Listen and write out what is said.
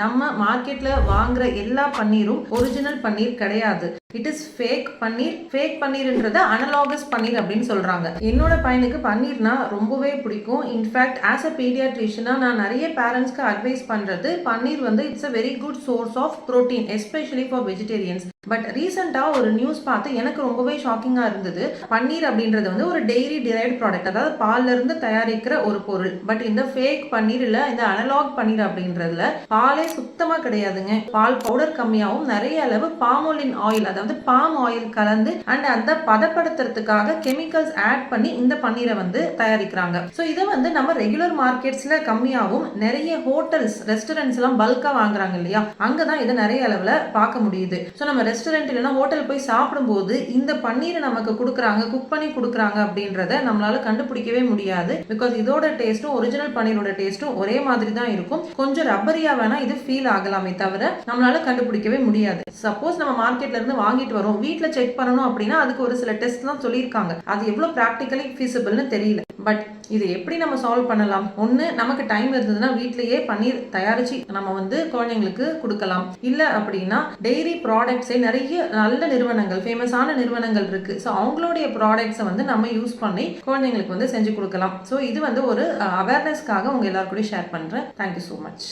நம்ம மார்க்கெட்ல வாங்குற எல்லா பன்னீரும் ஒரிஜினல் பன்னீர் கிடையாது. It is fake paneer. Fake பன்னீர்ன்றத அனலாகஸ் பன்னீர் அப்படின்னு சொல்றாங்க. என்னோட பையனுக்கு பன்னீர்னா ரொம்பவே பிடிக்கும். இன்ஃபேக்ட் ஆஸ் அ பீடியாட்ரிஷியனா நான் நிறைய பேரண்ட்ஸ்க்கு அட்வைஸ் பண்றது பன்னீர் வந்து it's a very good source of protein, especially for vegetarians. But ரீசெண்டாக ஒரு நியூஸ் பார்த்து எனக்கு ரொம்பவே ஷாக்கிங்காக இருந்தது. பன்னீர் அப்படின்றது வந்து ஒரு டெய்ரி டிரைவ்ட் ப்ராடக்ட், அதாவது பால்ல இருந்து தயாரிக்கிற ஒரு பொருள். பட் இந்த ஃபேக் பன்னீர் இல்லை, இந்த அனலாக் பன்னீர் அப்படின்றதுல பாலே சுத்தமாக கிடையாதுங்க. பால் பவுடர் கம்மியாகவும் நிறைய அளவு பாமோலின் ஆயில், அதாவது பாம் ஆயில் கலந்து அண்ட் அந்த பதப்படுத்துறதுக்காக கெமிக்கல்ஸ் ஆட் பண்ணி இந்த பன்னீரை வந்து தயாரிக்கிறாங்க. ஸோ இதை வந்து நம்ம ரெகுலர் மார்க்கெட்ஸ்ல கம்மியாகவும் நிறைய ஹோட்டல்ஸ் ரெஸ்டாரண்ட்ஸ் எல்லாம் பல்கா வாங்குறாங்க இல்லையா, அங்கதான் இதை நிறைய அளவில் பார்க்க முடியுது. ஸோ நம்ம ரெஸ்டாரண்ட் இல்லைன்னா ஹோட்டல் போய் சாப்பிடும்போது இந்த பன்னீரை நமக்கு கொடுக்குறாங்க, குக் பண்ணி கொடுக்குறாங்க அப்படின்றத நம்மளால கண்டுபிடிக்கவே முடியாது. பிகாஸ் இதோட டேஸ்ட்டும் ஒரிஜினல் பன்னீரோட டேஸ்ட்டும் ஒரே மாதிரி தான் இருக்கும். கொஞ்சம் ரப்பரியா வேணா இது ஃபீல் ஆகலாமே தவிர நம்மளால கண்டுபிடிக்கவே முடியாது. சப்போஸ் நம்ம மார்க்கெட்ல இருந்து வாங்கிட்டு வரோம், வீட்டுல செக் பண்ணணும் அப்படின்னா அதுக்கு ஒரு சில டெஸ்ட் தான் சொல்லியிருக்காங்க. அது எவ்வளவு ப்ராக்டிகலி ஃபீஸிபிள்னு தெரியல. பட் இது எப்படி நம்ம சால்வ் பண்ணலாம்? ஒன்று, நமக்கு டைம் இருந்ததுன்னா வீட்லயே பன்னீர் தயாரிச்சு நம்ம வந்து குழந்தைங்களுக்கு கொடுக்கலாம். இல்லை அப்படின்னா டெய்ரி ப்ராடக்ட்ஸே நிறைய நல்ல நிறுவனங்கள், ஃபேமஸான நிறுவனங்கள் இருக்கு. ஸோ அவங்களுடைய ப்ராடக்ட்ஸை வந்து நம்ம யூஸ் பண்ணி குழந்தைங்களுக்கு வந்து செஞ்சு கொடுக்கலாம். ஸோ இது வந்து ஒரு அவேர்னஸ்க்காக உங்க எல்லாரும் கூட ஷேர் பண்றேன். Thank you so much.